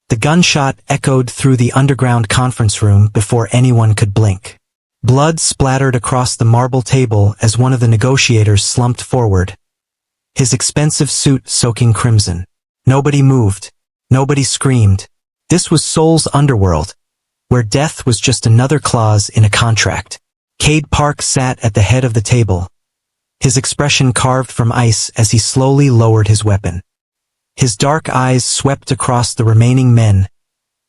The gunshot echoed through the underground conference room before anyone could blink. Blood splattered across the marble table as one of the negotiators slumped forward, his expensive suit soaking crimson. Nobody moved. Nobody screamed. This was Seoul's underworld, where death was just another clause in a contract. Kade Park sat at the head of the table, his expression carved from ice as he slowly lowered his weapon. His dark eyes swept across the remaining men,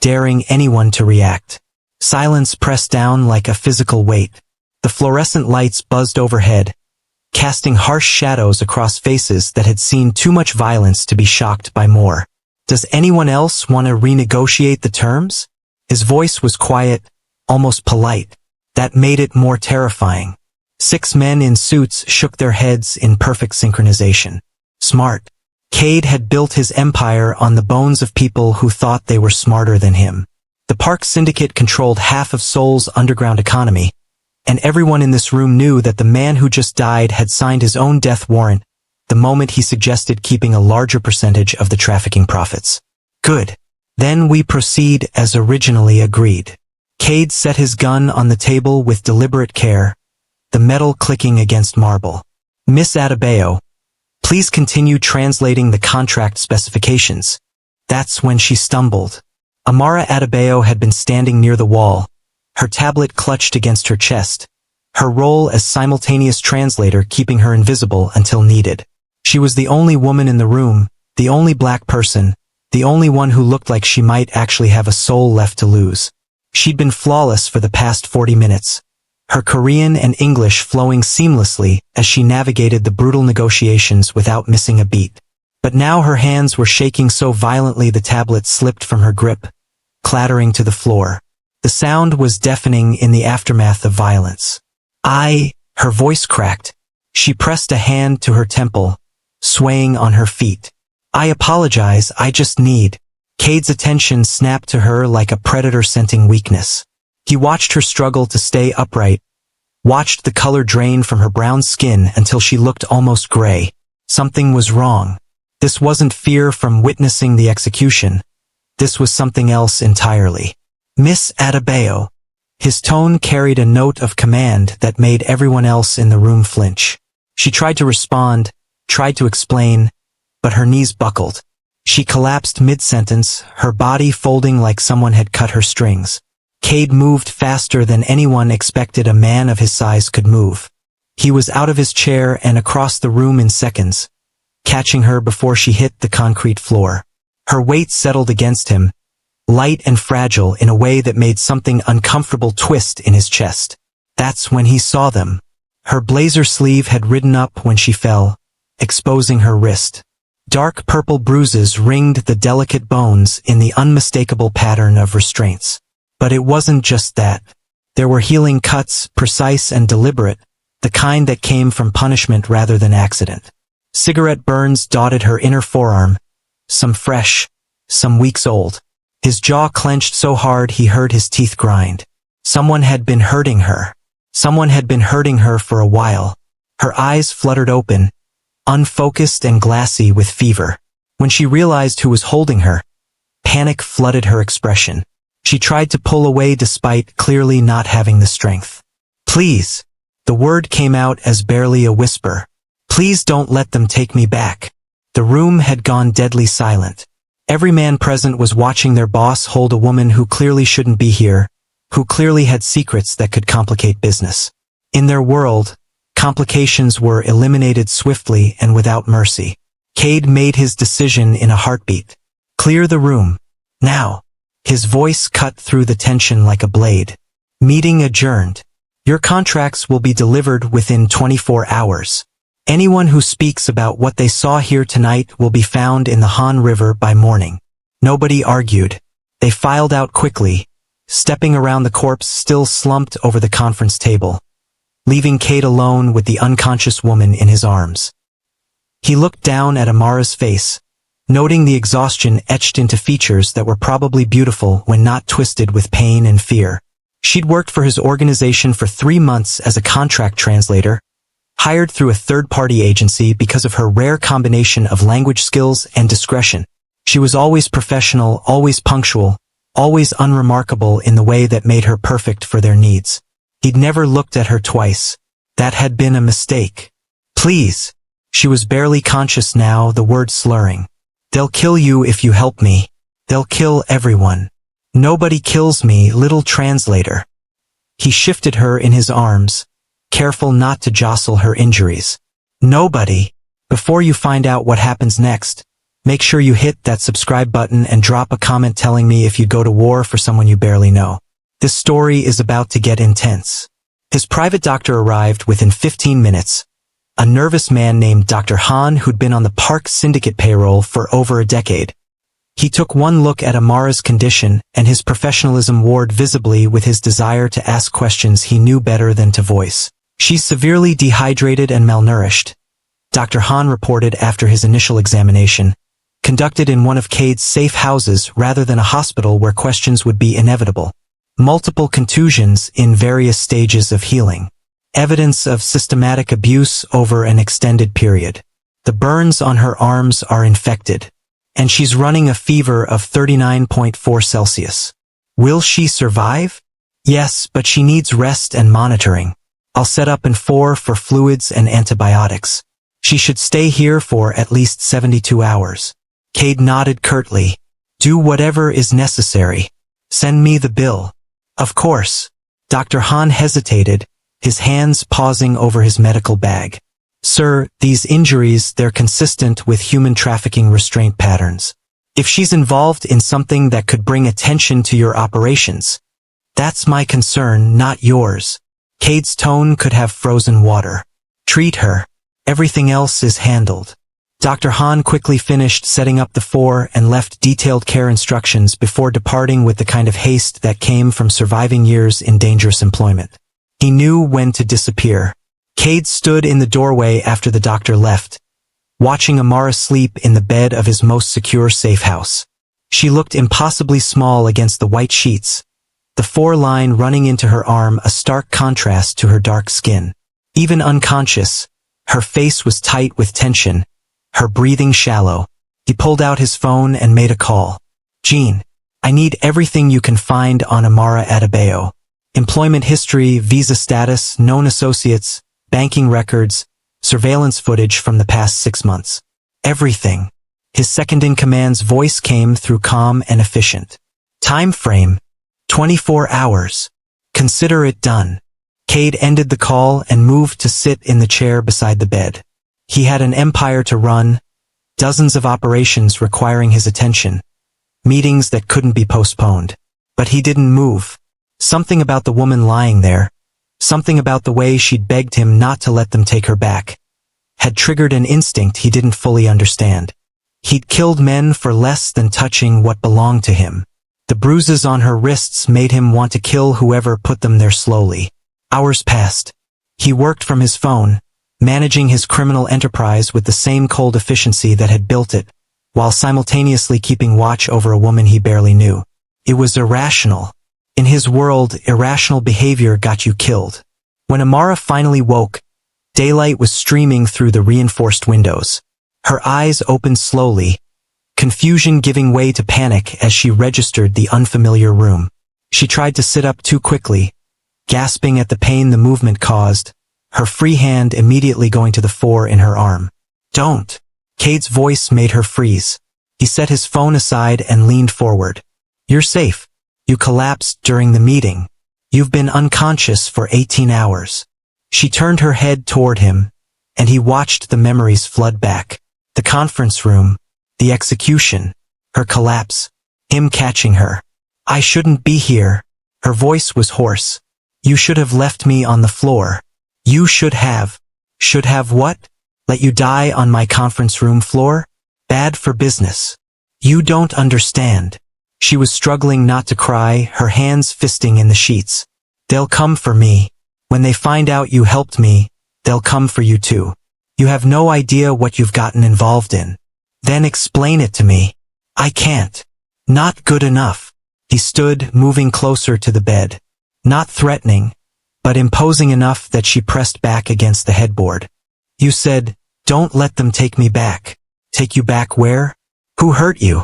daring anyone to react. Silence pressed down like a physical weight. The fluorescent lights buzzed overhead, casting harsh shadows across faces that had seen too much violence to be shocked by more. Does anyone else want to renegotiate the terms? His voice was quiet, almost polite. That made it more terrifying. 6 men in suits shook their heads in perfect synchronization. Smart. Kade had built his empire on the bones of people who thought they were smarter than him. The Park Syndicate controlled half of Seoul's underground economy, and everyone in this room knew that the man who just died had signed his own death warrant the moment he suggested keeping a larger percentage of the trafficking profits. Good. Then we proceed as originally agreed. Kade set his gun on the table with deliberate care, the metal clicking against marble. Miss Adebayo, please continue translating the contract specifications. That's when she stumbled. Amara Adebayo had been standing near the wall, her tablet clutched against her chest, her role as simultaneous translator keeping her invisible until needed. She was the only woman in the room, the only black person, the only one who looked like she might actually have a soul left to lose. She'd been flawless for the past 40 minutes, her Korean and English flowing seamlessly as she navigated the brutal negotiations without missing a beat. But now her hands were shaking so violently the tablet slipped from her grip, clattering to the floor. The sound was deafening in the aftermath of violence. Her voice cracked. She pressed a hand to her temple, swaying on her feet. I apologize, I just need. Kade's attention snapped to her like a predator scenting weakness. He watched her struggle to stay upright, watched the color drain from her brown skin until she looked almost gray. Something was wrong. This wasn't fear from witnessing the execution. This was something else entirely. Miss Adebayo. His tone carried a note of command that made everyone else in the room flinch. She tried to respond, tried to explain, but her knees buckled. She collapsed mid-sentence, her body folding like someone had cut her strings. Kade moved faster than anyone expected a man of his size could move. He was out of his chair and across the room in seconds, catching her before she hit the concrete floor. Her weight settled against him, light and fragile in a way that made something uncomfortable twist in his chest. That's when he saw them. Her blazer sleeve had ridden up when she fell, exposing her wrist. Dark purple bruises ringed the delicate bones in the unmistakable pattern of restraints. But it wasn't just that. There were healing cuts, precise and deliberate, the kind that came from punishment rather than accident. Cigarette burns dotted her inner forearm, some fresh, some weeks old. His jaw clenched so hard he heard his teeth grind. Someone had been hurting her. Someone had been hurting her for a while. Her eyes fluttered open, unfocused and glassy with fever. When she realized who was holding her, panic flooded her expression. She tried to pull away despite clearly not having the strength. Please. The word came out as barely a whisper. Please don't let them take me back. The room had gone deadly silent. Every man present was watching their boss hold a woman who clearly shouldn't be here, who clearly had secrets that could complicate business. In their world, complications were eliminated swiftly and without mercy. Kade made his decision in a heartbeat. Clear the room. Now. His voice cut through the tension like a blade. Meeting adjourned. Your contracts will be delivered within 24 hours. Anyone who speaks about what they saw here tonight will be found in the Han River by morning. Nobody argued. They filed out quickly, stepping around the corpse still slumped over the conference table, leaving Kade alone with the unconscious woman in his arms. He looked down at Amara's face, noting the exhaustion etched into features that were probably beautiful when not twisted with pain and fear. She'd worked for his organization for 3 months as a contract translator, hired through a third-party agency because of her rare combination of language skills and discretion. She was always professional, always punctual, always unremarkable in the way that made her perfect for their needs. He'd never looked at her twice. That had been a mistake. Please. She was barely conscious now, the words slurring. They'll kill you if you help me. They'll kill everyone. Nobody kills me, little translator. He shifted her in his arms, careful not to jostle her injuries. Nobody. Before you find out what happens next, make sure you hit that subscribe button and drop a comment telling me if you'd go to war for someone you barely know. This story is about to get intense. His private doctor arrived within 15 minutes. A nervous man named Dr. Han who'd been on the Park syndicate payroll for over a decade. He took one look at Amara's condition, and his professionalism warred visibly with his desire to ask questions he knew better than to voice. She's severely dehydrated and malnourished, Dr. Han reported after his initial examination, conducted in one of Kade's safe houses rather than a hospital where questions would be inevitable. Multiple contusions in various stages of healing. Evidence of systematic abuse over an extended period. The burns on her arms are infected. And she's running a fever of 39.4 Celsius. Will she survive? Yes, but she needs rest and monitoring. I'll set up in 4 for fluids and antibiotics. She should stay here for at least 72 hours. Kade nodded curtly. Do whatever is necessary. Send me the bill. Of course. Dr. Han hesitated, his hands pausing over his medical bag. Sir, these injuries, they're consistent with human trafficking restraint patterns. If she's involved in something that could bring attention to your operations, that's my concern, not yours. Kade's tone could have frozen water. Treat her. Everything else is handled. Dr. Han quickly finished setting up the 4 and left detailed care instructions before departing with the kind of haste that came from surviving years in dangerous employment. He knew when to disappear. Kade stood in the doorway after the doctor left, watching Amara sleep in the bed of his most secure safe house. She looked impossibly small against the white sheets, the 4-line running into her arm a stark contrast to her dark skin. Even unconscious, her face was tight with tension, her breathing shallow. He pulled out his phone and made a call. Jean, I need everything you can find on Amara Adebayo. Employment history, visa status, known associates, banking records, surveillance footage from the past 6 months. Everything. His second-in-command's voice came through calm and efficient. Time frame, 24 hours. Consider it done. Kade ended the call and moved to sit in the chair beside the bed. He had an empire to run, dozens of operations requiring his attention, meetings that couldn't be postponed. But he didn't move. Something about the woman lying there, something about the way she'd begged him not to let them take her back, had triggered an instinct he didn't fully understand. He'd killed men for less than touching what belonged to him. The bruises on her wrists made him want to kill whoever put them there slowly. Hours passed. He worked from his phone, managing his criminal enterprise with the same cold efficiency that had built it, while simultaneously keeping watch over a woman he barely knew. It was irrational. In his world, irrational behavior got you killed. When Amara finally woke, daylight was streaming through the reinforced windows. Her eyes opened slowly, confusion giving way to panic as she registered the unfamiliar room. She tried to sit up too quickly, gasping at the pain the movement caused, her free hand immediately going to the 4 in her arm. Don't. Kade's voice made her freeze. He set his phone aside and leaned forward. You're safe. You collapsed during the meeting. You've been unconscious for 18 hours. She turned her head toward him, and he watched the memories flood back. The conference room, the execution, her collapse, him catching her. I shouldn't be here. Her voice was hoarse. You should have left me on the floor. You should have. Should have what? Let you die on my conference room floor? Bad for business. You don't understand. She was struggling not to cry, her hands fisting in the sheets. They'll come for me. When they find out you helped me, they'll come for you too. You have no idea what you've gotten involved in. Then explain it to me. I can't. Not good enough. He stood, moving closer to the bed. Not threatening, but imposing enough that she pressed back against the headboard. You said, don't let them take me back. Take you back where? Who hurt you?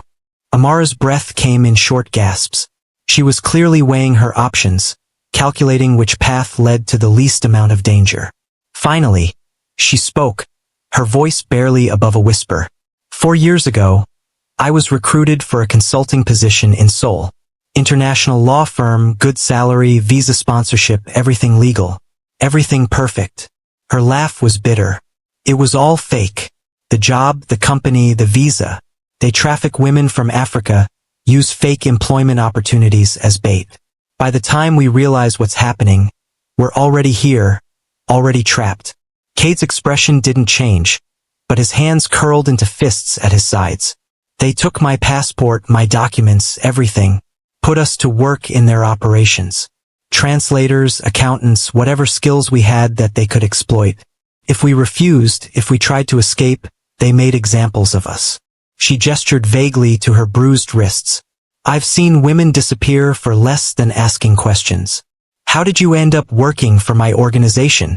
Amara's breath came in short gasps. She was clearly weighing her options, calculating which path led to the least amount of danger. Finally, she spoke, her voice barely above a whisper. 4 years ago, I was recruited for a consulting position in Seoul. International law firm, good salary, visa sponsorship, everything legal. Everything perfect. Her laugh was bitter. It was all fake. The job, the company, the visa. They traffic women from Africa, use fake employment opportunities as bait. By the time we realize what's happening, we're already here, already trapped. Kade's expression didn't change, but his hands curled into fists at his sides. They took my passport, my documents, everything, put us to work in their operations. Translators, accountants, whatever skills we had that they could exploit. If we refused, if we tried to escape, they made examples of us. She gestured vaguely to her bruised wrists. I've seen women disappear for less than asking questions. How did you end up working for my organization?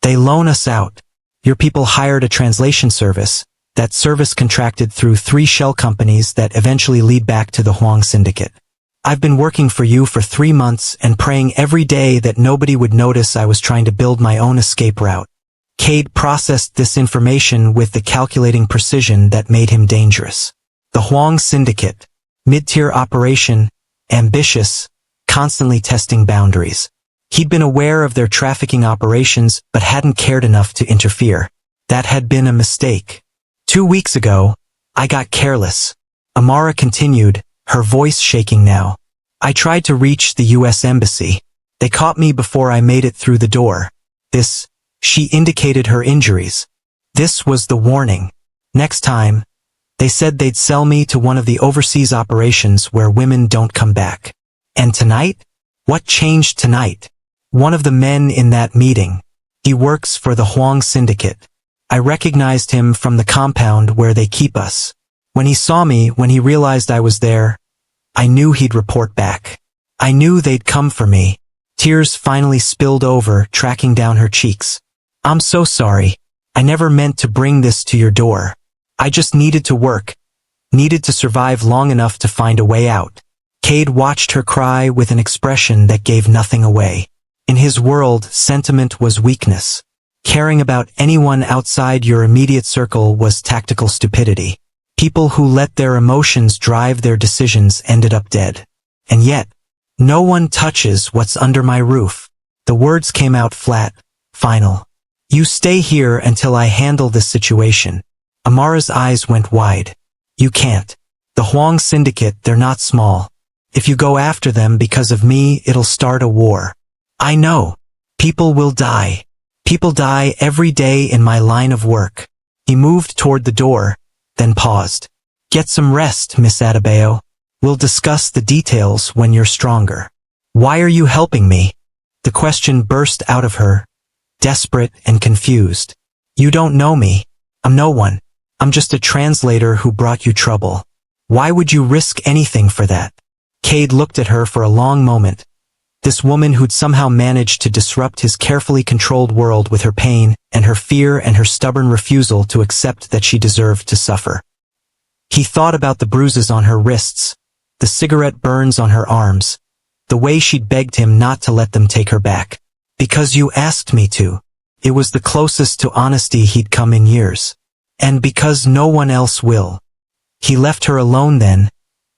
They loan us out. Your people hired a translation service. That service contracted through 3 shell companies that eventually lead back to the Huang syndicate. I've been working for you for 3 months and praying every day that nobody would notice I was trying to build my own escape route. Kade processed this information with the calculating precision that made him dangerous. The Huang syndicate, mid-tier operation, ambitious, constantly testing boundaries. He'd been aware of their trafficking operations but hadn't cared enough to interfere. That had been a mistake. 2 weeks ago, I got careless. Amara continued, her voice shaking now. I tried to reach the U.S. Embassy. They caught me before I made it through the door. She indicated her injuries. This was the warning. Next time, they said they'd sell me to one of the overseas operations where women don't come back. And tonight? What changed tonight? One of the men in that meeting. He works for the Huang syndicate. I recognized him from the compound where they keep us. When he saw me, when he realized I was there, I knew he'd report back. I knew they'd come for me. Tears finally spilled over, tracking down her cheeks. I'm so sorry. I never meant to bring this to your door. I just needed to work. Needed to survive long enough to find a way out. Kade watched her cry with an expression that gave nothing away. In his world, sentiment was weakness. Caring about anyone outside your immediate circle was tactical stupidity. People who let their emotions drive their decisions ended up dead. And yet, no one touches what's under my roof. The words came out flat, final. You stay here until I handle this situation. Amara's eyes went wide. You can't. The Huang syndicate, they're not small. If you go after them because of me, it'll start a war. I know. People will die. People die every day in my line of work. He moved toward the door, then paused. Get some rest, Miss Adebayo. We'll discuss the details when you're stronger. Why are you helping me? The question burst out of her, desperate and confused. You don't know me. I'm no one. I'm just a translator who brought you trouble. Why would you risk anything for that? Kade looked at her for a long moment. This woman who'd somehow managed to disrupt his carefully controlled world with her pain and her fear and her stubborn refusal to accept that she deserved to suffer. He thought about the bruises on her wrists, the cigarette burns on her arms, the way she'd begged him not to let them take her back. Because you asked me to. It was the closest to honesty he'd come in years. And because no one else will. He left her alone then,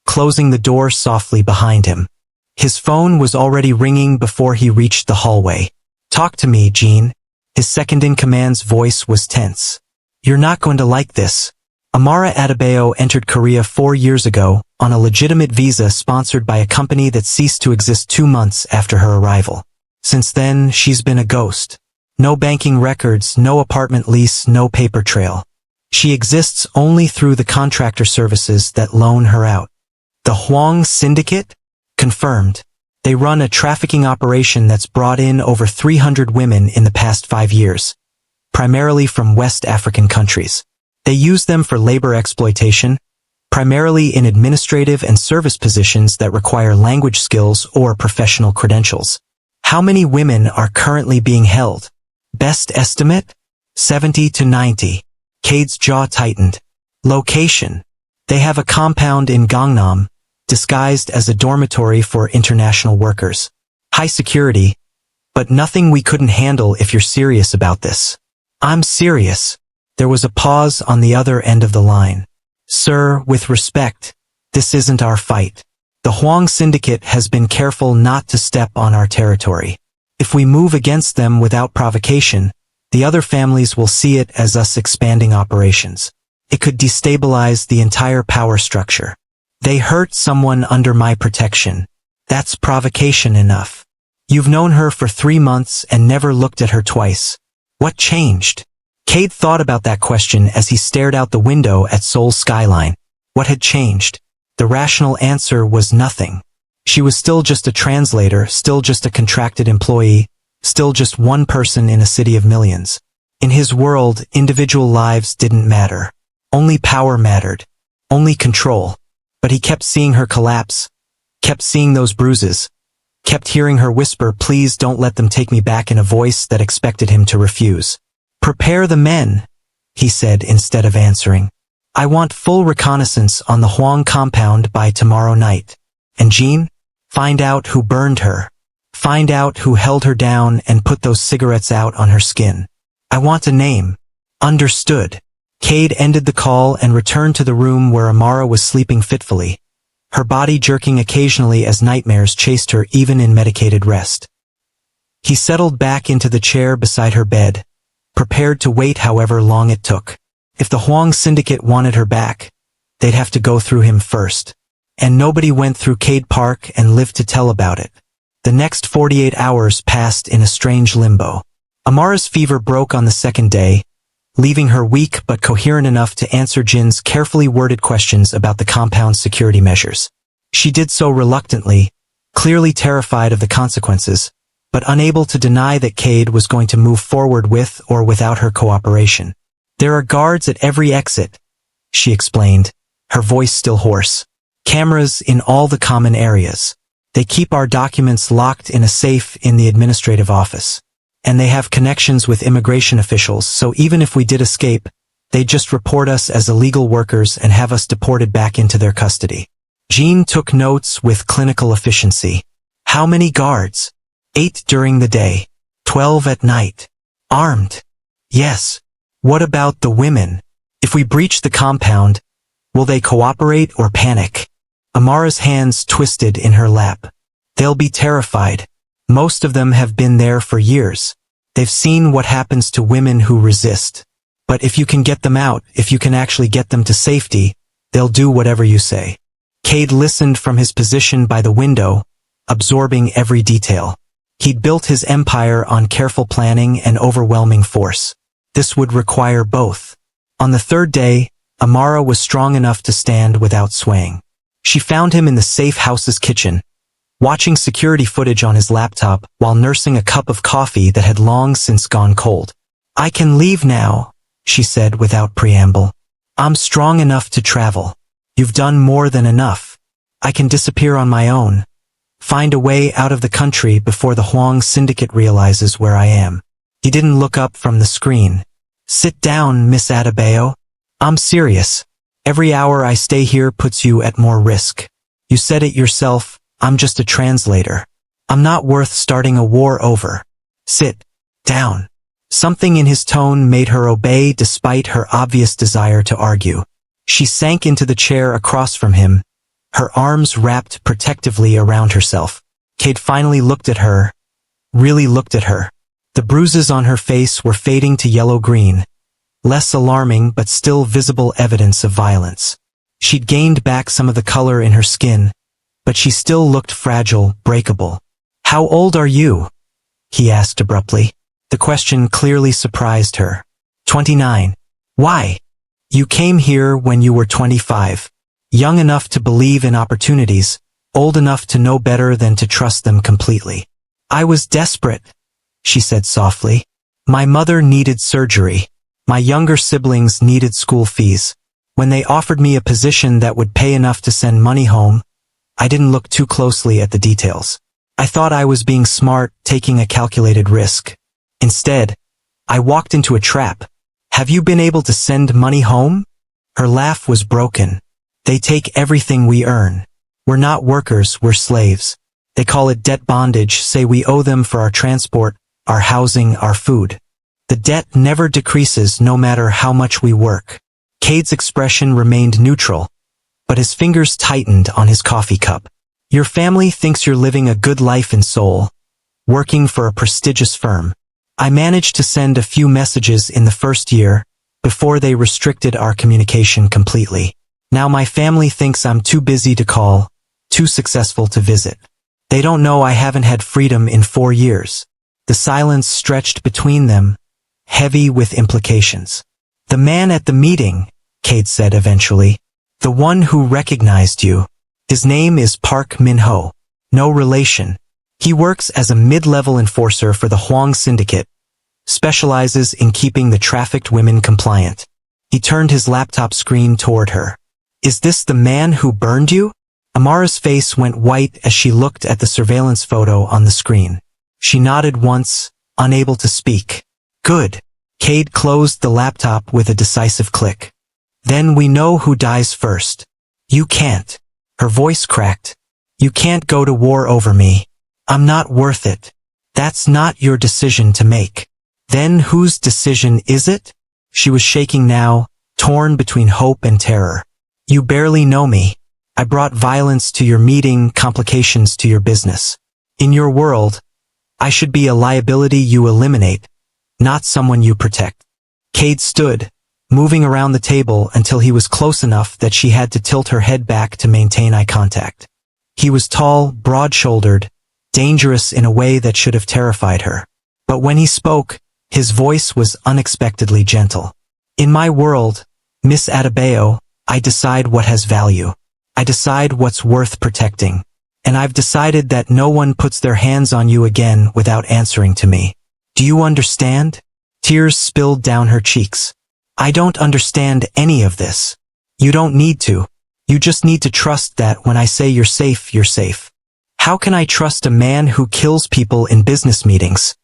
closing the door softly behind him. His phone was already ringing before he reached the hallway. Talk to me, Jean. His second-in-command's voice was tense. You're not going to like this. Amara Adebayo entered Korea 4 years ago, on a legitimate visa sponsored by a company that ceased to exist 2 months after her arrival. Since then, she's been a ghost. No banking records, no apartment lease, no paper trail. She exists only through the contractor services that loan her out. The Huang syndicate? Confirmed. They run a trafficking operation that's brought in over 300 women in the past 5 years, primarily from West African countries. They use them for labor exploitation, primarily in administrative and service positions that require language skills or professional credentials. How many women are currently being held? Best estimate? 70 to 90. Kade's jaw tightened. Location? They have a compound in Gangnam, disguised as a dormitory for international workers. High security, but nothing we couldn't handle if you're serious about this. I'm serious. There was a pause on the other end of the line. Sir, with respect, this isn't our fight. The Huang Syndicate has been careful not to step on our territory. If we move against them without provocation, the other families will see it as us expanding operations. It could destabilize the entire power structure. They hurt someone under my protection. That's provocation enough. You've known her for 3 months and never looked at her twice. What changed? Kade thought about that question as he stared out the window at Seoul's skyline. What had changed? The rational answer was nothing. She was still just a translator, still just a contracted employee, still just one person in a city of millions. In his world, individual lives didn't matter. Only power mattered. Only control. But he kept seeing her collapse, kept seeing those bruises, kept hearing her whisper, "Please don't let them take me back," in a voice that expected him to refuse. "Prepare the men," he said instead of answering. "I want full reconnaissance on the Huang compound by tomorrow night. And Jean? Find out who burned her. Find out who held her down and put those cigarettes out on her skin. I want a name." Understood. Kade ended the call and returned to the room where Amara was sleeping fitfully, her body jerking occasionally as nightmares chased her even in medicated rest. He settled back into the chair beside her bed, prepared to wait however long it took. If the Huang Syndicate wanted her back, they'd have to go through him first. And nobody went through Kade Park and lived to tell about it. The next 48 hours passed in a strange limbo. Amara's fever broke on the second day, leaving her weak but coherent enough to answer Jin's carefully worded questions about the compound's security measures. She did so reluctantly, clearly terrified of the consequences, but unable to deny that Kade was going to move forward with or without her cooperation. "There are guards at every exit," she explained, her voice still hoarse. "Cameras in all the common areas. They keep our documents locked in a safe in the administrative office. And they have connections with immigration officials, so even if we did escape, they'd just report us as illegal workers and have us deported back into their custody." Jean took notes with clinical efficiency. "How many guards?" 8 during the day. 12 at night. Armed? Yes. What about the women? If we breach the compound, will they cooperate or panic? Amara's hands twisted in her lap. They'll be terrified. Most of them have been there for years. They've seen what happens to women who resist. But if you can get them out, if you can actually get them to safety, they'll do whatever you say. Kade listened from his position by the window, absorbing every detail. He'd built his empire on careful planning and overwhelming force. This would require both. On the third day, Amara was strong enough to stand without swaying. She found him in the safe house's kitchen, watching security footage on his laptop while nursing a cup of coffee that had long since gone cold. "I can leave now," she said without preamble. "I'm strong enough to travel. You've done more than enough. I can disappear on my own. Find a way out of the country before the Huang Syndicate realizes where I am." He didn't look up from the screen. "Sit down, Miss Adebayo. I'm serious. Every hour I stay here puts you at more risk. You said it yourself. I'm just a translator. I'm not worth starting a war over. Sit down." Something in his tone made her obey despite her obvious desire to argue. She sank into the chair across from him, her arms wrapped protectively around herself. Kade finally looked at her, really looked at her. The bruises on her face were fading to yellow-green, less alarming but still visible evidence of violence. She'd gained back some of the color in her skin, but she still looked fragile, breakable. "How old are you?" he asked abruptly. The question clearly surprised her. 29. "Why? You came here when you were 25. Young enough to believe in opportunities, old enough to know better than to trust them completely." "I was desperate," she said softly. "My mother needed surgery. My younger siblings needed school fees. When they offered me a position that would pay enough to send money home, I didn't look too closely at the details. I thought I was being smart, taking a calculated risk. Instead, I walked into a trap. Have you been able to send money home?" Her laugh was broken. They take everything we earn. We're not workers, we're slaves. They call it debt bondage, say we owe them for our transport, our housing, our food. The debt never decreases no matter how much we work. Kade's expression remained neutral, but his fingers tightened on his coffee cup. Your family thinks you're living a good life in Seoul, working for a prestigious firm. I managed to send a few messages in the first year, before they restricted our communication completely. Now my family thinks I'm too busy to call, too successful to visit. They don't know I haven't had freedom in 4 years. The silence stretched between them, heavy with implications. The man at the meeting, Kade said eventually. The one who recognized you. His name is Park Min-ho. No relation. He works as a mid-level enforcer for the Hwang syndicate, specializes in keeping the trafficked women compliant. He turned his laptop screen toward her. Is this the man who burned you? Amara's face went white as she looked at the surveillance photo on the screen. She nodded once, unable to speak. Good. Kade closed the laptop with a decisive click. Then we know who dies first. You can't. Her voice cracked. You can't go to war over me. I'm not worth it. That's not your decision to make. Then whose decision is it? She was shaking now, torn between hope and terror. You barely know me. I brought violence to your meeting, complications to your business. In your world, I should be a liability you eliminate, not someone you protect. Kade stood, moving around the table until he was close enough that she had to tilt her head back to maintain eye contact. He was tall, broad-shouldered, dangerous in a way that should have terrified her. But when he spoke, his voice was unexpectedly gentle. In my world, Miss Adebayo, I decide what has value. I decide what's worth protecting. And I've decided that no one puts their hands on you again without answering to me. Do you understand? Tears spilled down her cheeks. I don't understand any of this. You don't need to. You just need to trust that when I say you're safe, you're safe. How can I trust a man who kills people in business meetings?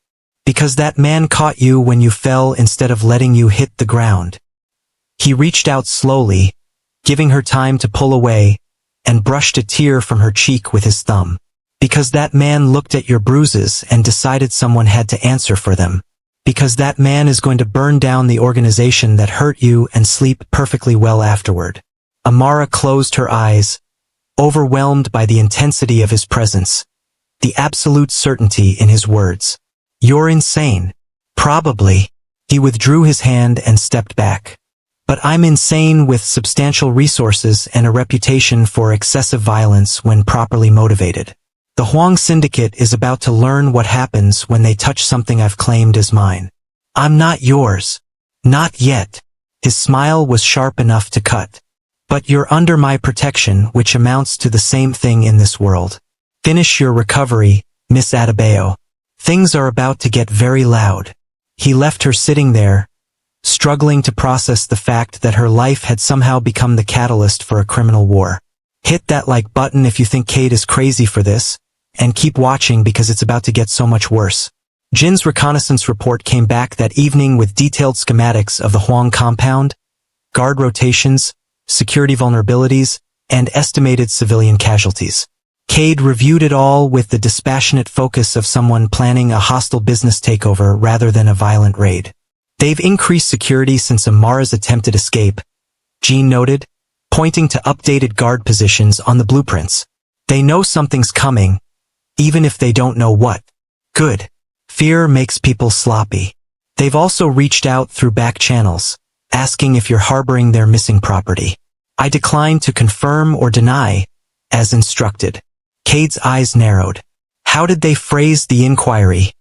Because that man caught you when you fell instead of letting you hit the ground. He reached out slowly, giving her time to pull away, and brushed a tear from her cheek with his thumb. Because that man looked at your bruises and decided someone had to answer for them. Because that man is going to burn down the organization that hurt you and sleep perfectly well afterward. Amara closed her eyes, overwhelmed by the intensity of his presence, the absolute certainty in his words. You're insane. Probably. He withdrew his hand and stepped back. But I'm insane with substantial resources and a reputation for excessive violence when properly motivated. The Hwang syndicate is about to learn what happens when they touch something I've claimed as mine. I'm not yours. Not yet. His smile was sharp enough to cut. But you're under my protection, which amounts to the same thing in this world. Finish your recovery, Miss Adebayo. Things are about to get very loud. He left her sitting there, struggling to process the fact that her life had somehow become the catalyst for a criminal war. Hit that like button if you think Kade is crazy for this, and keep watching because it's about to get so much worse. Jin's reconnaissance report came back that evening with detailed schematics of the Hwang compound, guard rotations, security vulnerabilities, and estimated civilian casualties. Kade reviewed it all with the dispassionate focus of someone planning a hostile business takeover rather than a violent raid. They've increased security since Amara's attempted escape, Jin noted, pointing to updated guard positions on the blueprints. They know something's coming, even if they don't know what. Good. Fear makes people sloppy. They've also reached out through back channels, asking if you're harboring their missing property. I declined to confirm or deny, as instructed. Kade's eyes narrowed. How did they phrase the inquiry?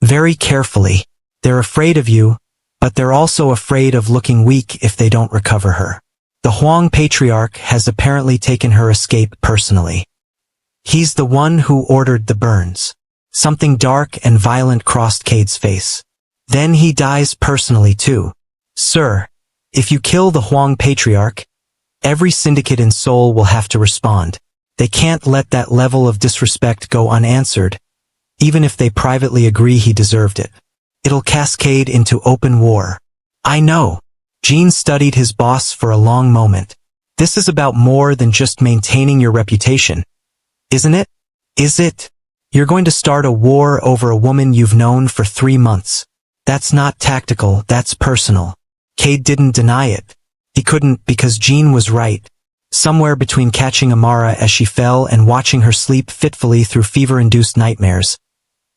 Very carefully. They're afraid of you, but they're also afraid of looking weak if they don't recover her. The Hwang patriarch has apparently taken her escape personally. He's the one who ordered the burns. Something dark and violent crossed Kade's face. Then he dies personally too. Sir, if you kill the Hwang patriarch, every syndicate in Seoul will have to respond. They can't let that level of disrespect go unanswered, even if they privately agree he deserved it. It'll cascade into open war. I know. Jin studied his boss for a long moment. This is about more than just maintaining your reputation. Isn't it? Is it? You're going to start a war over a woman you've known for 3 months. That's not tactical, that's personal. Kade didn't deny it. He couldn't because Jean was right. Somewhere between catching Amara as she fell and watching her sleep fitfully through fever-induced nightmares,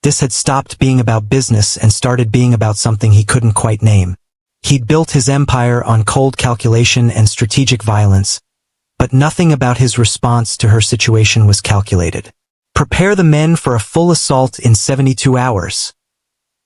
this had stopped being about business and started being about something he couldn't quite name. He'd built his empire on cold calculation and strategic violence, but nothing about his response to her situation was calculated. "Prepare the men for a full assault in 72 hours,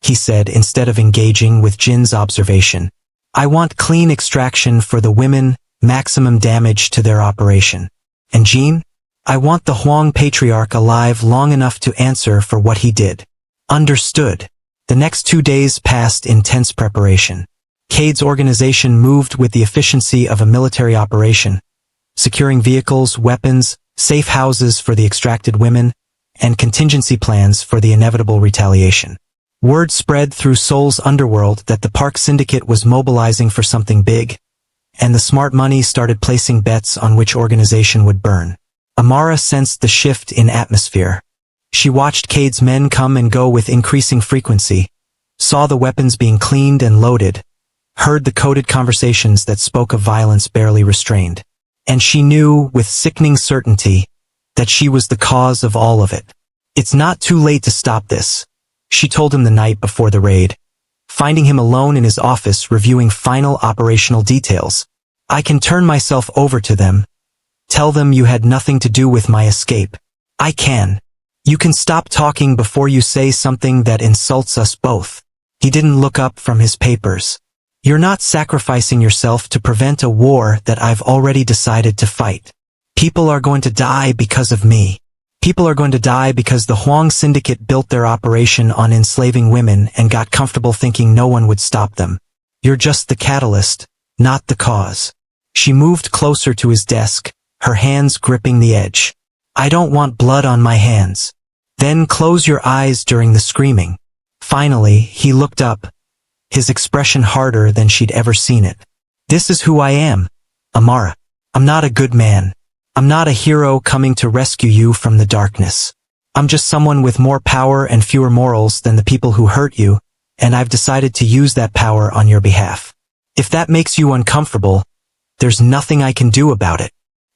he said instead of engaging with Jin's observation. "I want clean extraction for the women, maximum damage to their operation. And Jean? I want the Huang patriarch alive long enough to answer for what he did." Understood. The next 2 days passed in tense preparation. Kade's organization moved with the efficiency of a military operation, securing vehicles, weapons, safe houses for the extracted women, and contingency plans for the inevitable retaliation. Word spread through Seoul's underworld that the Park syndicate was mobilizing for something big, and the smart money started placing bets on which organization would burn. Amara sensed the shift in atmosphere. She watched Kade's men come and go with increasing frequency, saw the weapons being cleaned and loaded, heard the coded conversations that spoke of violence barely restrained. And she knew, with sickening certainty, that she was the cause of all of it. "It's not too late to stop this," she told him the night before the raid, finding him alone in his office reviewing final operational details. "I can turn myself over to them. Tell them you had nothing to do with my escape. I can. You can stop talking before you say something that insults us both." He didn't look up from his papers. "You're not sacrificing yourself to prevent a war that I've already decided to fight. People are going to die because of me. People are going to die because the Huang syndicate built their operation on enslaving women and got comfortable thinking no one would stop them. You're just the catalyst, not the cause." She moved closer to his desk, her hands gripping the edge. "I don't want blood on my hands." "Then close your eyes during the screaming." Finally, he looked up, his expression harder than she'd ever seen it. "This is who I am, Amara. I'm not a good man. I'm not a hero coming to rescue you from the darkness. I'm just someone with more power and fewer morals than the people who hurt you, and I've decided to use that power on your behalf. If that makes you uncomfortable, there's nothing I can do about it."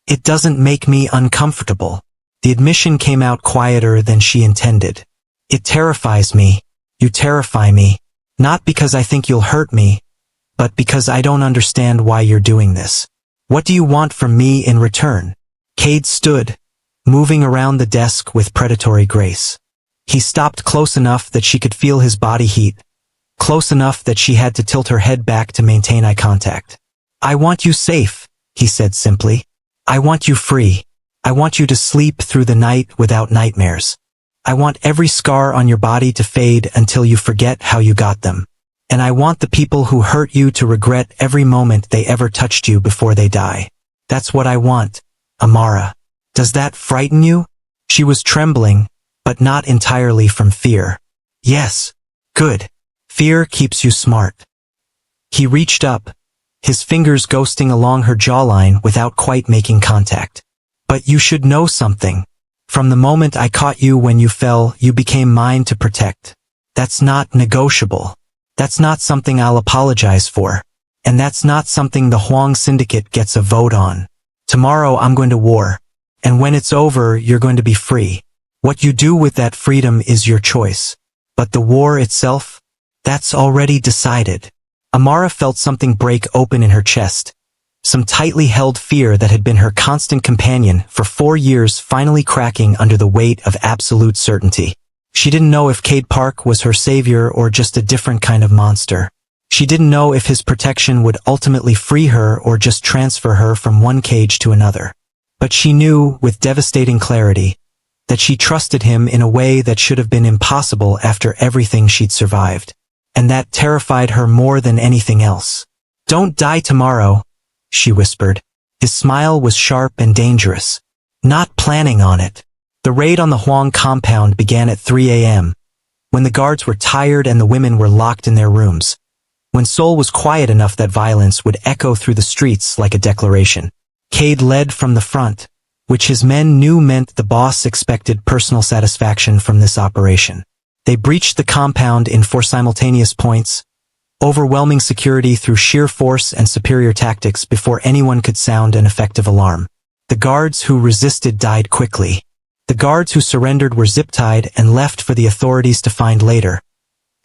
"It doesn't make me uncomfortable." The admission came out quieter than she intended. "It terrifies me. You terrify me. Not because I think you'll hurt me, but because I don't understand why you're doing this. What do you want from me in return?" Kade stood, moving around the desk with predatory grace. He stopped close enough that she could feel his body heat, close enough that she had to tilt her head back to maintain eye contact. "I want you safe," he said simply. "I want you free. I want you to sleep through the night without nightmares. I want every scar on your body to fade until you forget how you got them. And I want the people who hurt you to regret every moment they ever touched you before they die. That's what I want, Amara. Does that frighten you?" She was trembling, but not entirely from fear. "Yes. Good. Fear keeps you smart." He reached up, his fingers ghosting along her jawline without quite making contact. "But you should know something. From the moment I caught you when you fell, you became mine to protect. That's not negotiable. That's not something I'll apologize for. And that's not something the Huang syndicate gets a vote on. Tomorrow I'm going to war. And when it's over, you're going to be free. What you do with that freedom is your choice. But the war itself? That's already decided." Amara felt something break open in her chest. Some tightly held fear that had been her constant companion for 4 years finally cracking under the weight of absolute certainty. She didn't know if Kade Park was her savior or just a different kind of monster. She didn't know if his protection would ultimately free her or just transfer her from one cage to another. But she knew, with devastating clarity, that she trusted him in a way that should have been impossible after everything she'd survived. And that terrified her more than anything else. "Don't die tomorrow," she whispered. His smile was sharp and dangerous. "Not planning on it." The raid on the Huang compound began at 3 a.m., when the guards were tired and the women were locked in their rooms. When Seoul was quiet enough that violence would echo through the streets like a declaration. Kade led from the front, which his men knew meant the boss expected personal satisfaction from this operation. They breached the compound in 4 simultaneous points, overwhelming security through sheer force and superior tactics before anyone could sound an effective alarm. The guards who resisted died quickly. The guards who surrendered were zip-tied and left for the authorities to find later,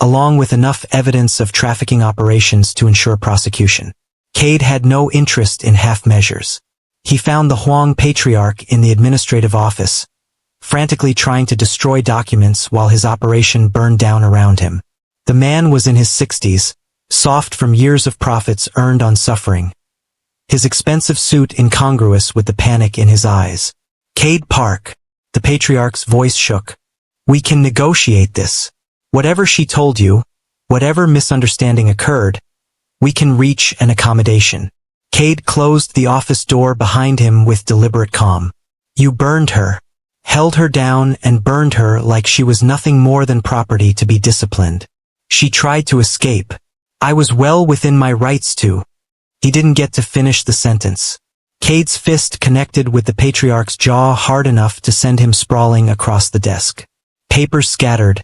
along with enough evidence of trafficking operations to ensure prosecution. Kade had no interest in half measures. He found the Huang patriarch in the administrative office, frantically trying to destroy documents while his operation burned down around him. The man was in his 60s, soft from years of profits earned on suffering, his expensive suit incongruous with the panic in his eyes. Kade Park, the patriarch's voice shook. We can negotiate this. Whatever she told you, whatever misunderstanding occurred, we can reach an accommodation. Kade closed the office door behind him with deliberate calm. You burned her, held her down and burned her like she was nothing more than property to be disciplined. She tried to escape. I was well within my rights to. He didn't get to finish the sentence. Kade's fist connected with the patriarch's jaw hard enough to send him sprawling across the desk. Papers scattered,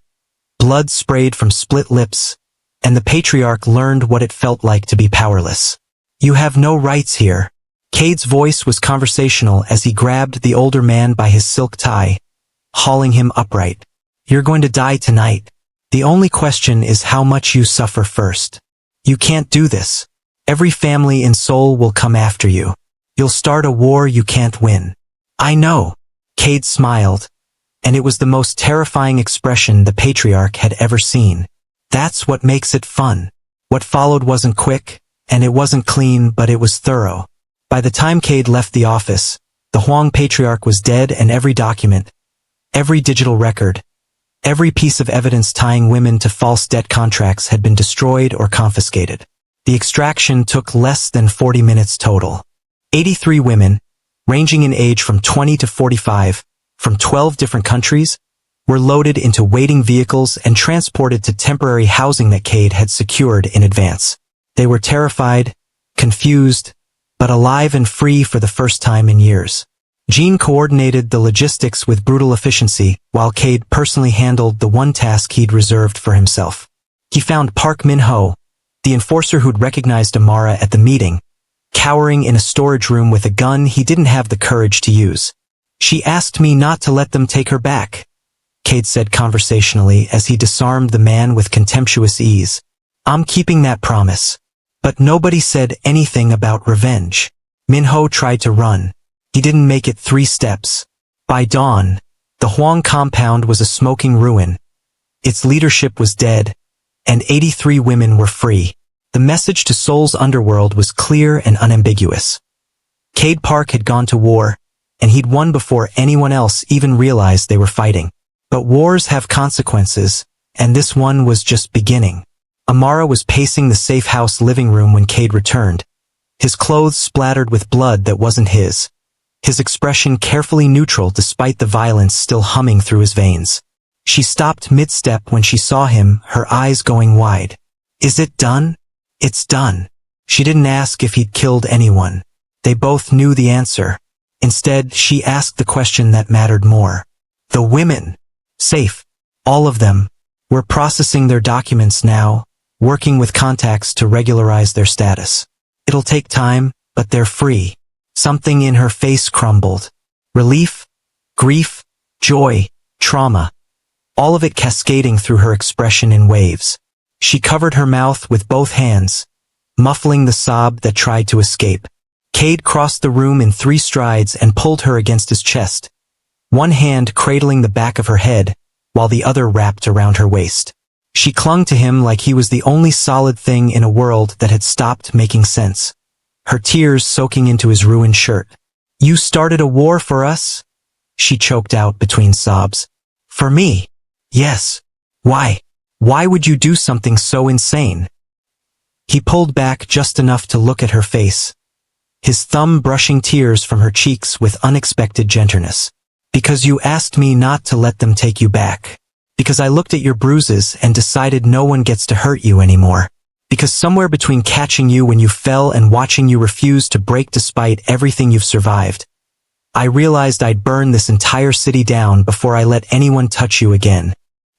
blood sprayed from split lips, and the patriarch learned what it felt like to be powerless. You have no rights here. Kade's voice was conversational as he grabbed the older man by his silk tie, hauling him upright. You're going to die tonight. The only question is how much you suffer first. You can't do this. Every family in Seoul will come after you. You'll start a war you can't win. I know. Kade smiled, and it was the most terrifying expression the patriarch had ever seen. That's what makes it fun. What followed wasn't quick, and it wasn't clean, but it was thorough. By the time Kade left the office, the Huang patriarch was dead, and every document, every digital record, every piece of evidence tying women to false debt contracts had been destroyed or confiscated. The extraction took less than 40 minutes total. 83 women, ranging in age from 20 to 45, from 12 different countries, were loaded into waiting vehicles and transported to temporary housing that Kade had secured in advance. They were terrified, confused, but alive and free for the first time in years. Jean coordinated the logistics with brutal efficiency, while Kade personally handled the one task he'd reserved for himself. He found Park Min-ho, the enforcer who'd recognized Amara at the meeting, cowering in a storage room with a gun he didn't have the courage to use. She asked me not to let them take her back, Kade said conversationally as he disarmed the man with contemptuous ease. I'm keeping that promise. But nobody said anything about revenge. Min-ho tried to run. He didn't make it 3 steps. By dawn, the Huang compound was a smoking ruin. Its leadership was dead, and 83 women were free. The message to Seoul's underworld was clear and unambiguous. Kade Park had gone to war, and he'd won before anyone else even realized they were fighting. But wars have consequences, and this one was just beginning. Amara was pacing the safe house living room when Kade returned, his clothes splattered with blood that wasn't his expression carefully neutral despite the violence still humming through his veins. She stopped mid-step when she saw him, her eyes going wide. Is it done? It's done. She didn't ask if he'd killed anyone. They both knew the answer. Instead, she asked the question that mattered more. The women. Safe. All of them. We're processing their documents now, working with contacts to regularize their status. It'll take time, but they're free. Something in her face crumbled. Relief, grief, joy, trauma. All of it cascading through her expression in waves. She covered her mouth with both hands, muffling the sob that tried to escape. Kade crossed the room in 3 strides and pulled her against his chest, one hand cradling the back of her head, while the other wrapped around her waist. She clung to him like he was the only solid thing in a world that had stopped making sense, her tears soaking into his ruined shirt. You started a war for us? She choked out between sobs. For me? Yes. Why? Why would you do something so insane? He pulled back just enough to look at her face, his thumb brushing tears from her cheeks with unexpected gentleness. Because you asked me not to let them take you back. Because I looked at your bruises and decided no one gets to hurt you anymore. Because somewhere between catching you when you fell and watching you refuse to break despite everything you've survived, I realized I'd burn this entire city down before I let anyone touch you again.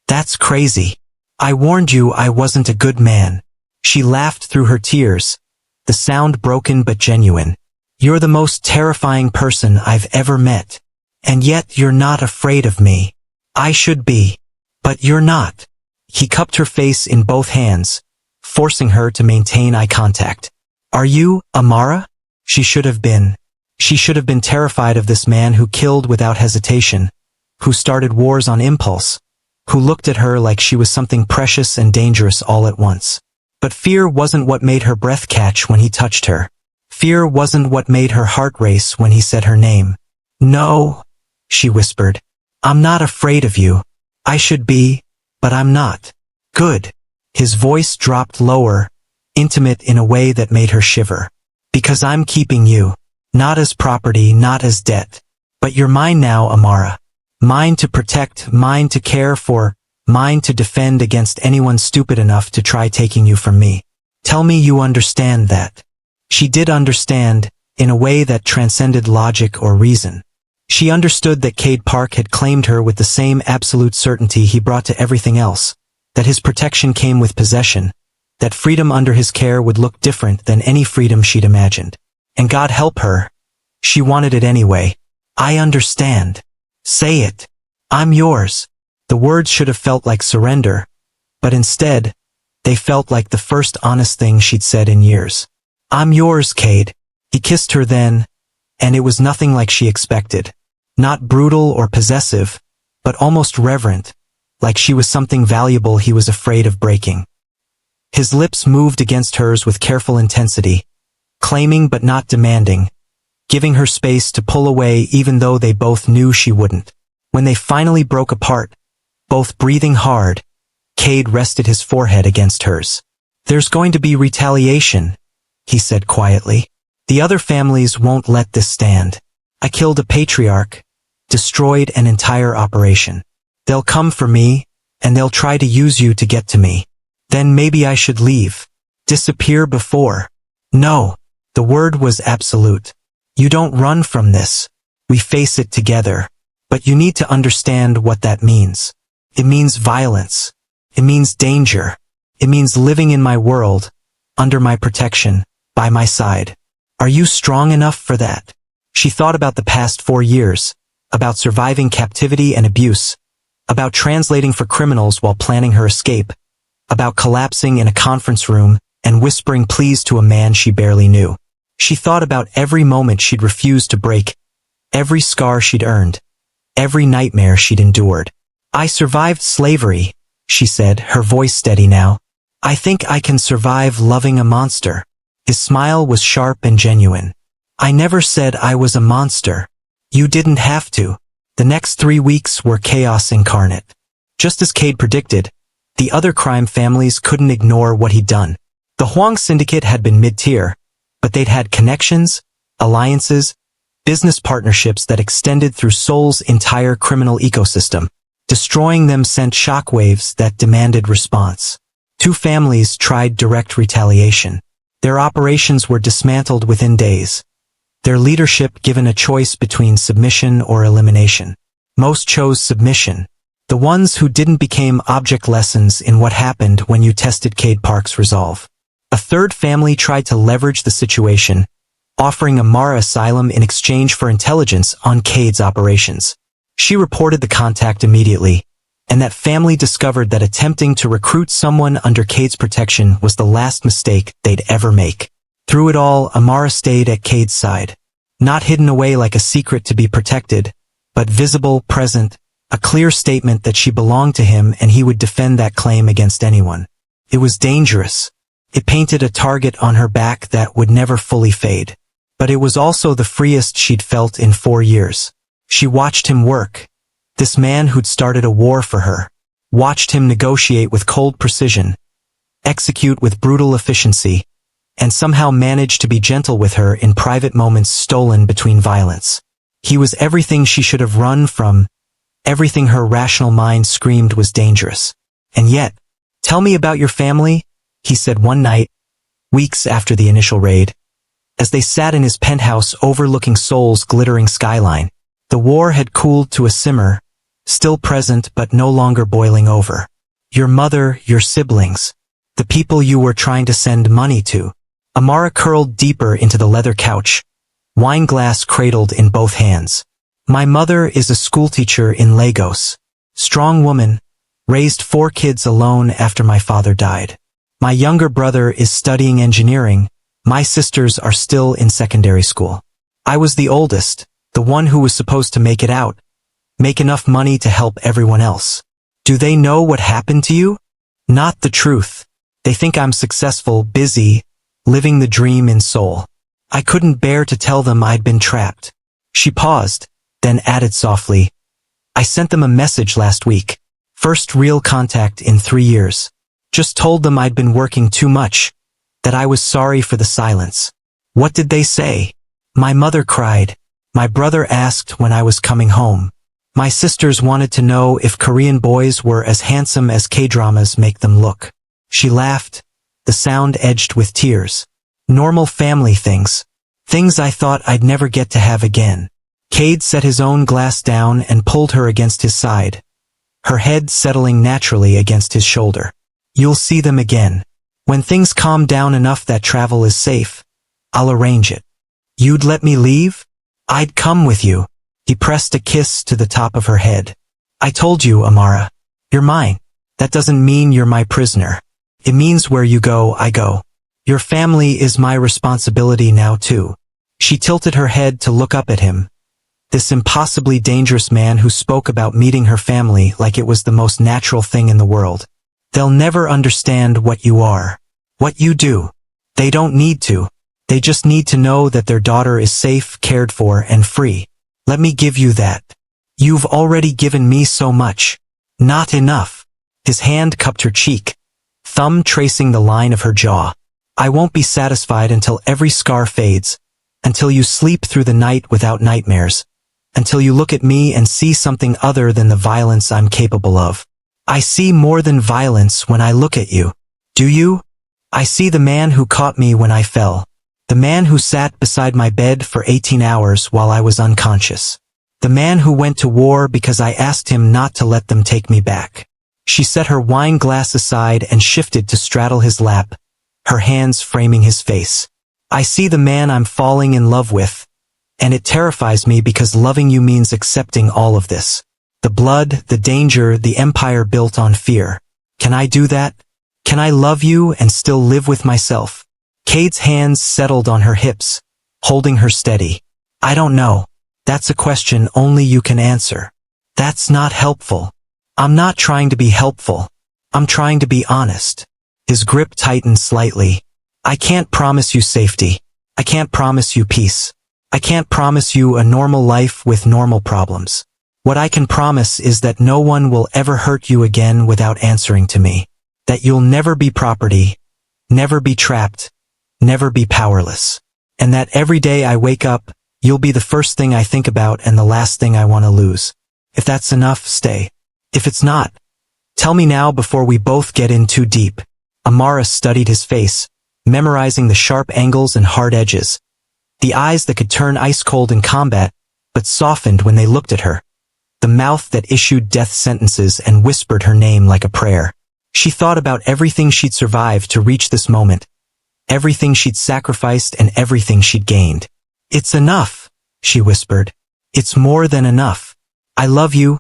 That's crazy. I warned you I wasn't a good man. She laughed through her tears, the sound broken but genuine. You're the most terrifying person I've ever met. And yet you're not afraid of me. I should be. But you're not. He cupped her face in both hands, forcing her to maintain eye contact. Are you, Amara? She should have been. She should have been terrified of this man who killed without hesitation, who started wars on impulse, who looked at her like she was something precious and dangerous all at once. But fear wasn't what made her breath catch when he touched her. Fear wasn't what made her heart race when he said her name. No, she whispered. I'm not afraid of you. I should be, but I'm not. Good. His voice dropped lower, intimate in a way that made her shiver. Because I'm keeping you. Not as property, not as debt. But you're mine now, Amara. Mine to protect, mine to care for, mine to defend against anyone stupid enough to try taking you from me. Tell me you understand that. She did understand, in a way that transcended logic or reason. She understood that Kade Park had claimed her with the same absolute certainty he brought to everything else, that his protection came with possession, that freedom under his care would look different than any freedom she'd imagined. And God help her. She wanted it anyway. I understand. Say it. I'm yours. The words should have felt like surrender, but instead, they felt like the first honest thing she'd said in years. I'm yours, Kade. He kissed her then, and it was nothing like she expected. Not brutal or possessive, but almost reverent, like she was something valuable he was afraid of breaking. His lips moved against hers with careful intensity, claiming but not demanding, giving her space to pull away even though they both knew she wouldn't. When they finally broke apart, both breathing hard, Kade rested his forehead against hers. There's going to be retaliation, he said quietly. The other families won't let this stand. I killed a patriarch, destroyed an entire operation. They'll come for me, and they'll try to use you to get to me. Then maybe I should leave. Disappear before. No. The word was absolute. You don't run from this. We face it together. But you need to understand what that means. It means violence. It means danger. It means living in my world, under my protection, by my side. Are you strong enough for that? She thought about the past 4 years, about surviving captivity and abuse, about translating for criminals while planning her escape, about collapsing in a conference room and whispering pleas to a man she barely knew. She thought about every moment she'd refused to break, every scar she'd earned, every nightmare she'd endured. I survived slavery, she said, her voice steady now. I think I can survive loving a monster. His smile was sharp and genuine. I never said I was a monster. You didn't have to. The next 3 weeks were chaos incarnate. Just as Kade predicted, the other crime families couldn't ignore what he'd done. The Huang syndicate had been mid-tier, but they'd had connections, alliances, business partnerships that extended through Seoul's entire criminal ecosystem. Destroying them sent shockwaves that demanded response. 2 families tried direct retaliation. Their operations were dismantled within days. Their leadership given a choice between submission or elimination. Most chose submission. The ones who didn't became object lessons in what happened when you tested Kade Park's resolve. A 3rd family tried to leverage the situation, offering Amara asylum in exchange for intelligence on Kade's operations. She reported the contact immediately, and that family discovered that attempting to recruit someone under Kade's protection was the last mistake they'd ever make. Through it all, Amara stayed at Kade's side. Not hidden away like a secret to be protected, but visible, present, a clear statement that she belonged to him and he would defend that claim against anyone. It was dangerous. It painted a target on her back that would never fully fade. But it was also the freest she'd felt in 4 years. She watched him work. This man who'd started a war for her. Watched him negotiate with cold precision, execute with brutal efficiency, and somehow manage to be gentle with her in private moments stolen between violence. He was everything she should have run from, everything her rational mind screamed was dangerous. And yet, tell me about your family, he said one night, weeks after the initial raid, as they sat in his penthouse overlooking Seoul's glittering skyline. The war had cooled to a simmer, still present but no longer boiling over. Your mother, your siblings, the people you were trying to send money to. Amara curled deeper into the leather couch, wine glass cradled in both hands. My mother is a schoolteacher in Lagos. Strong woman, raised 4 kids alone after my father died. My younger brother is studying engineering. My sisters are still in secondary school. I was the oldest, the one who was supposed to make it out, make enough money to help everyone else. Do they know what happened to you? Not the truth. They think I'm successful, busy, living the dream in Seoul. I couldn't bear to tell them I'd been trapped. She paused, then added softly, I sent them a message last week. First real contact in 3 years. Just told them I'd been working too much, that I was sorry for the silence. What did they say? My mother cried. My brother asked when I was coming home. My sisters wanted to know if Korean boys were as handsome as K-dramas make them look. She laughed, the sound edged with tears. Normal family things. Things I thought I'd never get to have again. Kade set his own glass down and pulled her against his side, her head settling naturally against his shoulder. You'll see them again. When things calm down enough that travel is safe, I'll arrange it. You'd let me leave? I'd come with you. He pressed a kiss to the top of her head. I told you, Amara. You're mine. That doesn't mean you're my prisoner. It means where you go, I go. Your family is my responsibility now too. She tilted her head to look up at him. This impossibly dangerous man who spoke about meeting her family like it was the most natural thing in the world. They'll never understand what you are, what you do. They don't need to. They just need to know that their daughter is safe, cared for, and free. Let me give you that. You've already given me so much. Not enough. His hand cupped her cheek, thumb tracing the line of her jaw. I won't be satisfied until every scar fades, until you sleep through the night without nightmares, until you look at me and see something other than the violence I'm capable of. I see more than violence when I look at you. Do you? I see the man who caught me when I fell. The man who sat beside my bed for 18 hours while I was unconscious. The man who went to war because I asked him not to let them take me back. She set her wine glass aside and shifted to straddle his lap, her hands framing his face. I see the man I'm falling in love with, and it terrifies me because loving you means accepting all of this. The blood, the danger, the empire built on fear. Can I do that? Can I love you and still live with myself? Kade's hands settled on her hips, holding her steady. I don't know. That's a question only you can answer. That's not helpful. I'm not trying to be helpful. I'm trying to be honest. His grip tightened slightly. I can't promise you safety. I can't promise you peace. I can't promise you a normal life with normal problems. What I can promise is that no one will ever hurt you again without answering to me. That you'll never be property, never be trapped, never be powerless. And that every day I wake up, you'll be the first thing I think about and the last thing I want to lose. If that's enough, stay. If it's not, tell me now before we both get in too deep. Amara studied his face, memorizing the sharp angles and hard edges. The eyes that could turn ice cold in combat, but softened when they looked at her. The mouth that issued death sentences and whispered her name like a prayer. She thought about everything she'd survived to reach this moment. Everything she'd sacrificed and everything she'd gained. It's enough, she whispered. It's more than enough. I love you,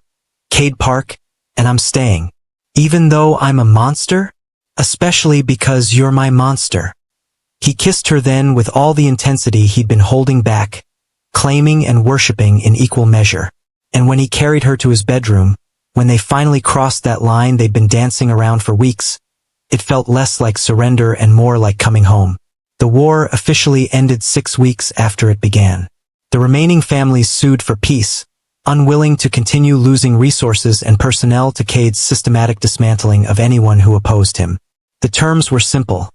Kade Park, and I'm staying. Even though I'm a monster? Especially because you're my monster. He kissed her then with all the intensity he'd been holding back, claiming and worshipping in equal measure. And when he carried her to his bedroom, when they finally crossed that line they'd been dancing around for weeks, it felt less like surrender and more like coming home. The war officially ended 6 weeks after it began. The remaining families sued for peace, unwilling to continue losing resources and personnel to Kade's systematic dismantling of anyone who opposed him. The terms were simple.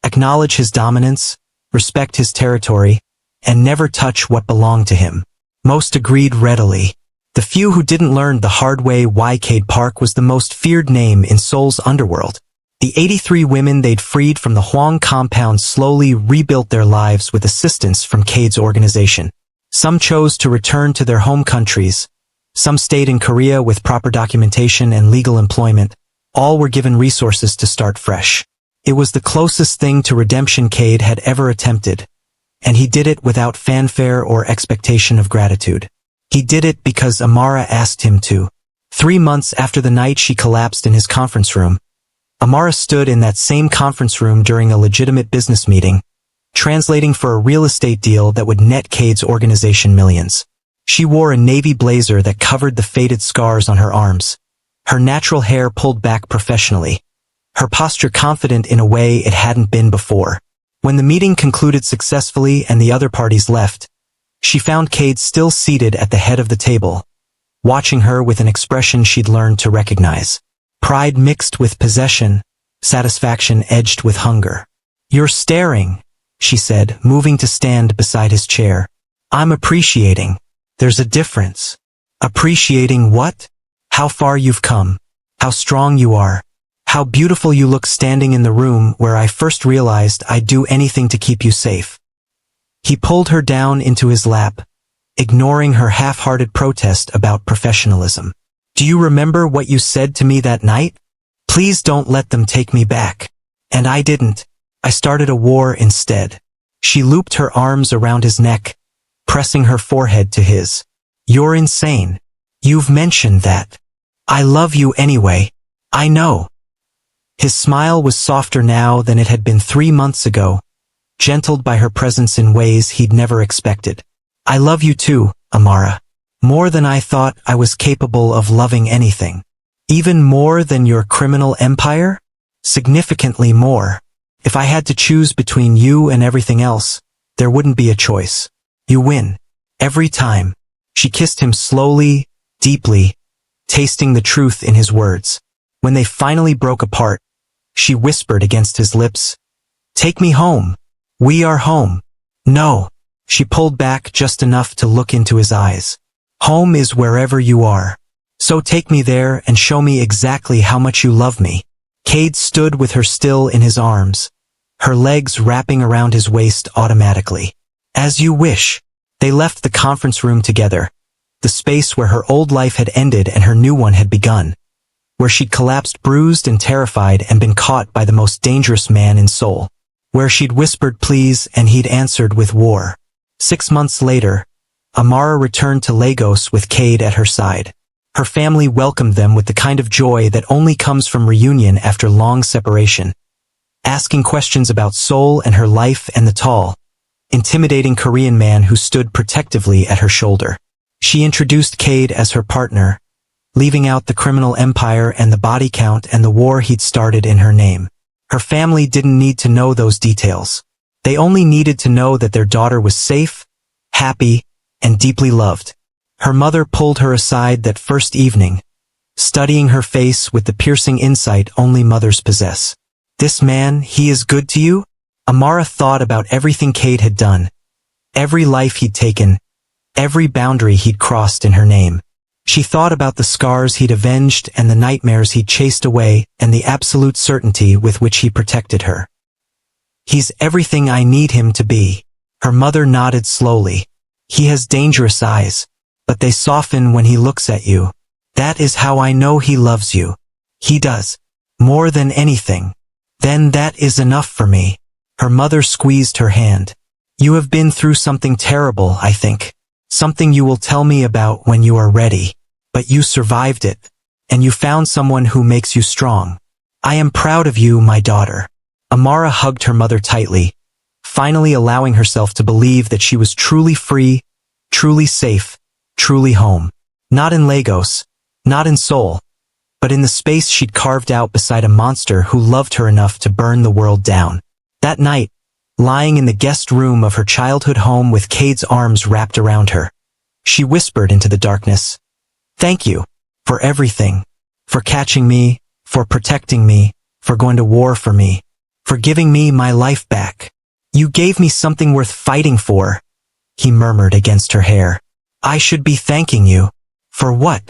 Acknowledge his dominance, respect his territory, and never touch what belonged to him. Most agreed readily. The few who didn't learn the hard way why Kade Park was the most feared name in Seoul's underworld. The 83 women they'd freed from the Huang compound slowly rebuilt their lives with assistance from Kade's organization. Some chose to return to their home countries. Some stayed in Korea with proper documentation and legal employment. All were given resources to start fresh. It was the closest thing to redemption Kade had ever attempted. And he did it without fanfare or expectation of gratitude. He did it because Amara asked him to. 3 months after the night she collapsed in his conference room, Amara stood in that same conference room during a legitimate business meeting, translating for a real estate deal that would net Kade's organization millions. She wore a navy blazer that covered the faded scars on her arms, her natural hair pulled back professionally, her posture confident in a way it hadn't been before. When the meeting concluded successfully and the other parties left, she found Kade still seated at the head of the table, watching her with an expression she'd learned to recognize. Pride mixed with possession, satisfaction edged with hunger. "You're staring," she said, moving to stand beside his chair. "I'm appreciating. There's a difference." "Appreciating what?" "How far you've come. How strong you are. How beautiful you look standing in the room where I first realized I'd do anything to keep you safe." He pulled her down into his lap, ignoring her half-hearted protest about professionalism. "Do you remember what you said to me that night? Please don't let them take me back." "And I didn't. I started a war instead." She looped her arms around his neck, pressing her forehead to his. "You're insane. You've mentioned that. I love you anyway. I know." His smile was softer now than it had been 3 months ago, gentled by her presence in ways he'd never expected. "I love you too, Amara. More than I thought I was capable of loving anything. Even more than your criminal empire? Significantly more. If I had to choose between you and everything else, there wouldn't be a choice. You win. Every time." She kissed him slowly, deeply, tasting the truth in his words. When they finally broke apart, she whispered against his lips, "Take me home. We are home." "No." She pulled back just enough to look into his eyes. "Home is wherever you are. So take me there and show me exactly how much you love me." Kade stood with her still in his arms, her legs wrapping around his waist automatically. "As you wish." They left the conference room together, the space where her old life had ended and her new one had begun, where she'd collapsed bruised and terrified and been caught by the most dangerous man in Seoul, where she'd whispered please and he'd answered with war. 6 months later, Amara returned to Lagos with Kade at her side. Her family welcomed them with the kind of joy that only comes from reunion after long separation, asking questions about Seoul and her life and the tall, intimidating Korean man who stood protectively at her shoulder. She introduced Kade as her partner, leaving out the criminal empire and the body count and the war he'd started in her name. Her family didn't need to know those details. They only needed to know that their daughter was safe, happy, and deeply loved. Her mother pulled her aside that first evening, studying her face with the piercing insight only mothers possess. "This man, he is good to you?" Amara thought about everything Kade had done, every life he'd taken, every boundary he'd crossed in her name. She thought about the scars he'd avenged and the nightmares he'd chased away and the absolute certainty with which he protected her. "He's everything I need him to be." Her mother nodded slowly. "He has dangerous eyes, but they soften when he looks at you. That is how I know he loves you. He does. More than anything. Then that is enough for me." Her mother squeezed her hand. "You have been through something terrible, I think. Something you will tell me about when you are ready. But you survived it. And you found someone who makes you strong. I am proud of you, my daughter." Amara hugged her mother tightly, finally allowing herself to believe that she was truly free, truly safe, truly home. Not in Lagos, not in Seoul, but in the space she'd carved out beside a monster who loved her enough to burn the world down. That night, lying in the guest room of her childhood home with Kade's arms wrapped around her, she whispered into the darkness, "Thank you for everything, for catching me, for protecting me, for going to war for me, for giving me my life back. You gave me something worth fighting for," he murmured against her hair. "I should be thanking you. For what?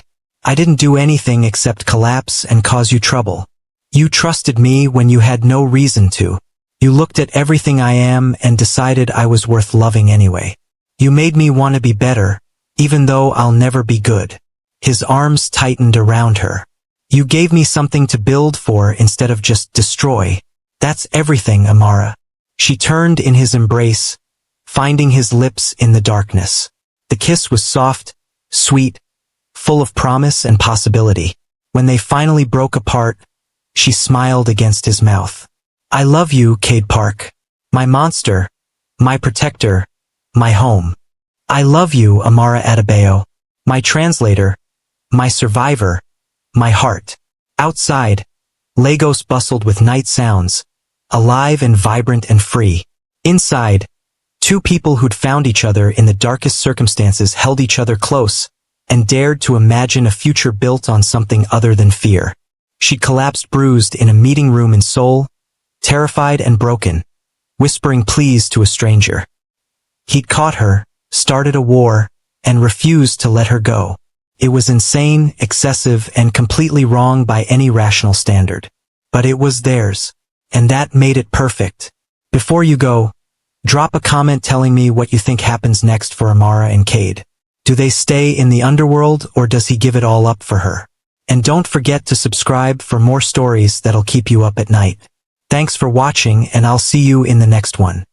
I didn't do anything except collapse and cause you trouble. You trusted me when you had no reason to. You looked at everything I am and decided I was worth loving anyway. You made me want to be better, even though I'll never be good. His arms tightened around her. You gave me something to build for instead of just destroy. That's everything, Amara. She turned in his embrace, finding his lips in the darkness. The kiss was soft, sweet, full of promise and possibility. When they finally broke apart, she smiled against his mouth. I love you, Kade Park. My monster, my protector, my home. I love you, Amara Adebayo. My translator, my survivor, my heart. Outside, Lagos bustled with night sounds, alive and vibrant and free. Inside, two people who'd found each other in the darkest circumstances held each other close and dared to imagine a future built on something other than fear. She'd collapsed bruised in a meeting room in Seoul, terrified and broken, whispering pleas to a stranger. He'd caught her, started a war, and refused to let her go. It was insane, excessive, and completely wrong by any rational standard. But it was theirs, and that made it perfect. Before you go, drop a comment telling me what you think happens next for Amara and Kade. Do they stay in the underworld or does he give it all up for her? And don't forget to subscribe for more stories that'll keep you up at night. Thanks for watching and I'll see you in the next one.